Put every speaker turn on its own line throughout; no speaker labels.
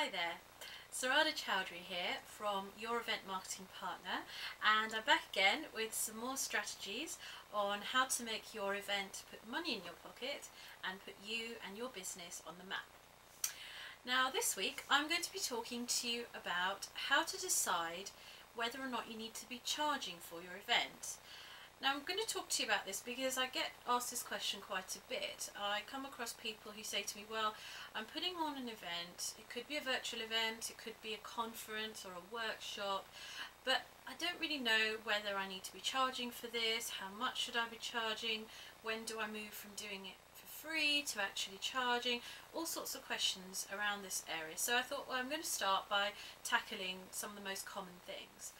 Hi there, Sarada here from Your Event Marketing Partner, and I'm back again with some more strategies on how to make your event put money in your pocket and put you and your business on the map. Now this week I'm going to be talking to you about how to decide whether or not you need to be charging for your event. Now I'm going to talk to you about this because I get asked this question quite a bit. I come across people who say to me, well, I'm putting on an event, it could be a virtual event, it could be a conference or a workshop, but I don't really know whether I need to be charging for this, how much should I be charging, when do I move from doing it for free to actually charging, all sorts of questions around this area. So I thought, well, I'm going to start by tackling some of the most common things.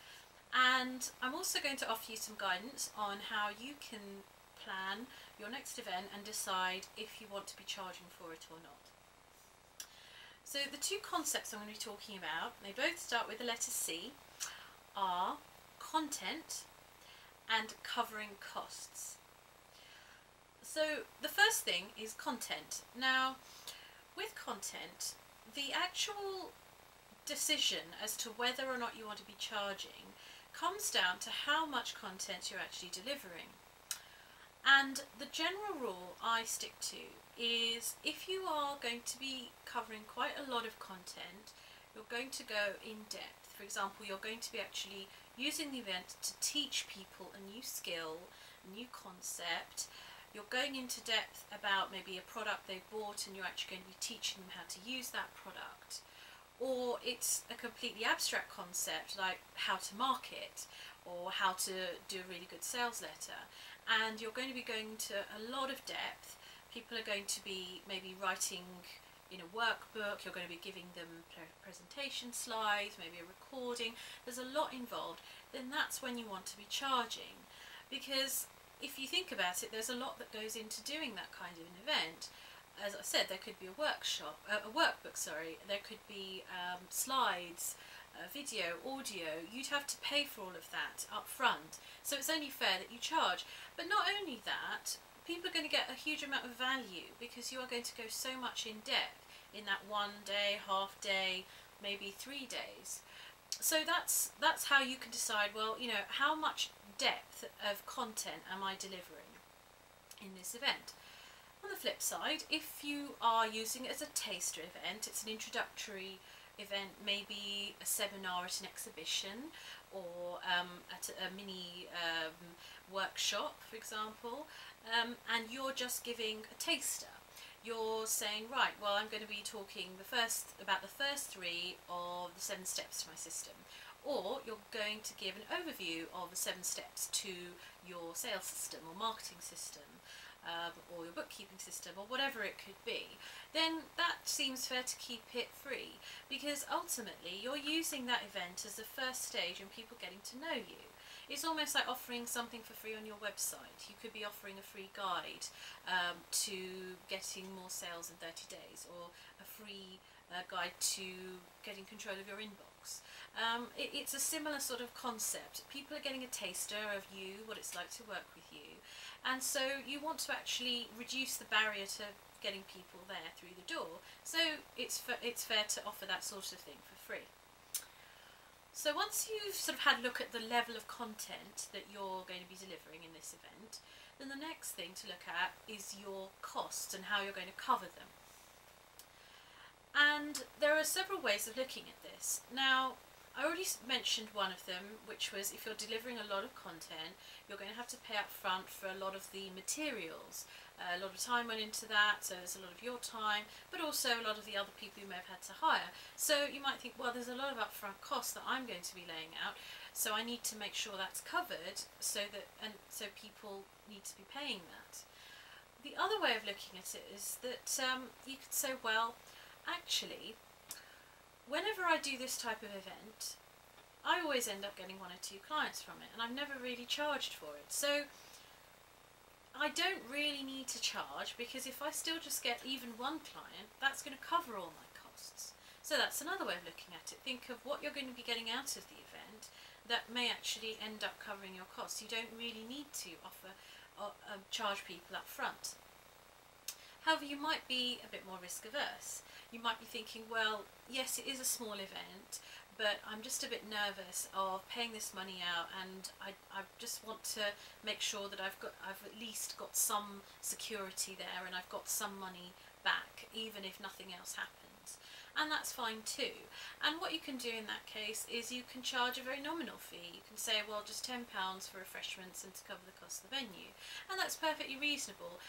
And I'm also going to offer you some guidance on how you can plan your next event and decide if you want to be charging for it or not. So the two concepts I'm going to be talking about, they both start with the letter C, are content and covering costs. So the first thing is content. Now with content, the actual decision as to whether or not you want to be charging comes down to how much content you're actually delivering. And the general rule I stick to is if you are going to be covering quite a lot of content, you're going to go in depth. For example, you're going to be actually using the event to teach people a new skill, a new concept. You're going into depth about maybe a product they've bought and you're actually going to be teaching them how to use that product. Or it's a completely abstract concept like how to market or how to do a really good sales letter, and you're going to be going into a lot of depth. People are going to be maybe writing in a workbook, you're going to be giving them presentation slides, maybe a recording, there's a lot involved. Then that's when you want to be charging, because if you think about it, there's a lot that goes into doing that kind of an event. As I said, there could be a workbook, there could be slides, video, audio. You'd have to pay for all of that up front, so it's only fair that you charge. But not only that, people are going to get a huge amount of value because you are going to go so much in depth in that 1 day, half day, maybe 3 days. So that's how you can decide, well, you know, how much depth of content am I delivering in this event. On the flip side, if you are using it as a taster event, it's an introductory event, maybe a seminar at an exhibition or at a mini workshop, for example, and you're just giving a taster. You're saying, right, well, I'm going to be talking about the first 3 of the 7 steps to my system. Or you're going to give an overview of the 7 steps to your sales system or marketing system, or your bookkeeping system, or whatever it could be. Then that seems fair to keep it free, because ultimately you're using that event as the first stage in people getting to know you. It's almost like offering something for free on your website. You could be offering a free guide to getting more sales in 30 days, or a free guide to getting control of your inbox. It's a similar sort of concept. People are getting a taster of you, what it's like to work with you, and so you want to actually reduce the barrier to getting people there through the door, so it's fair to offer that sort of thing for free. So once you've sort of had a look at the level of content that you're going to be delivering in this event, then the next thing to look at is your costs and how you're going to cover them. And there are several ways of looking at this. Now, I already mentioned one of them, which was if you're delivering a lot of content, you're going to have to pay up front for a lot of the materials. A lot of time went into that, so there's a lot of your time, but also a lot of the other people you may have had to hire. So you might think, well, there's a lot of upfront costs that I'm going to be laying out, so I need to make sure that's covered, so people need to be paying that. The other way of looking at it is that you could say, well, actually, whenever I do this type of event, I always end up getting 1 or 2 clients from it, and I've never really charged for it. So I don't really need to charge, because if I still just get even 1 client, that's going to cover all my costs. So that's another way of looking at it. Think of what you're going to be getting out of the event that may actually end up covering your costs. You don't really need to charge people up front. However, you might be a bit more risk averse. You might be thinking, well, yes, it is a small event, but I'm just a bit nervous of paying this money out, and I just want to make sure that I've at least got some security there, and I've got some money back, even if nothing else happens. And that's fine too. And what you can do in that case is you can charge a very nominal fee. You can say, well, just £10 for refreshments and to cover the cost of the venue. And that's perfectly reasonable.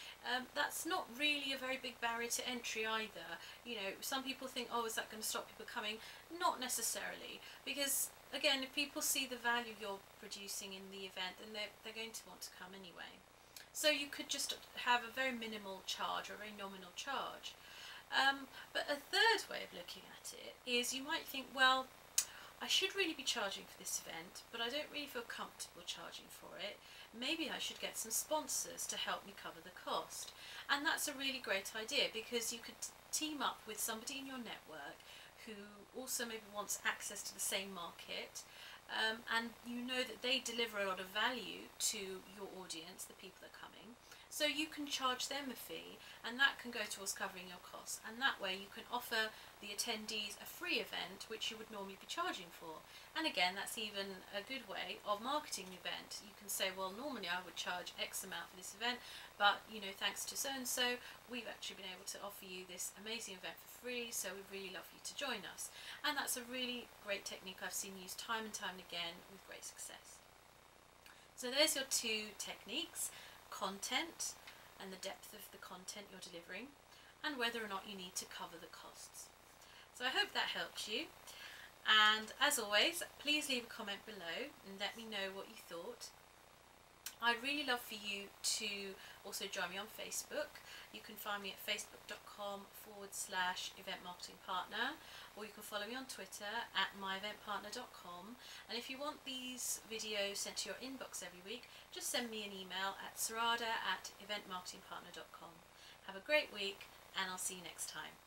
That's not really a very big barrier to entry either. You know, some people think, oh, is that going to stop people coming? Not necessarily, because again, if people see the value you're producing in the event, then they're going to want to come anyway. So you could just have a very minimal charge or a very nominal charge. But a third way of looking at it is you might think, well, I should really be charging for this event, but I don't really feel comfortable charging for it. Maybe I should get some sponsors to help me cover the cost. And that's a really great idea, because you could team up with somebody in your network who also maybe wants access to the same market, and you know that they deliver a lot of value to your audience, the people that are coming. So you can charge them a fee, and that can go towards covering your costs. And that way you can offer the attendees a free event which you would normally be charging for. And again, that's even a good way of marketing the event. You can say, well, normally I would charge X amount for this event, but you know, thanks to so-and-so, we've actually been able to offer you this amazing event for free, so we'd really love for you to join us. And that's a really great technique I've seen used time and time again with great success. So there's your two techniques: content and the depth of the content you're delivering, and whether or not you need to cover the costs. So I hope that helped you, and as always, please leave a comment below and let me know what you thought. I'd really love for you to also join me on Facebook. You can find me at facebook.com/event marketing partner, or you can follow me on Twitter at myeventpartner.com. And if you want these videos sent to your inbox every week, just send me an email at sarada@eventmarketingpartner.com. Have a great week, and I'll see you next time.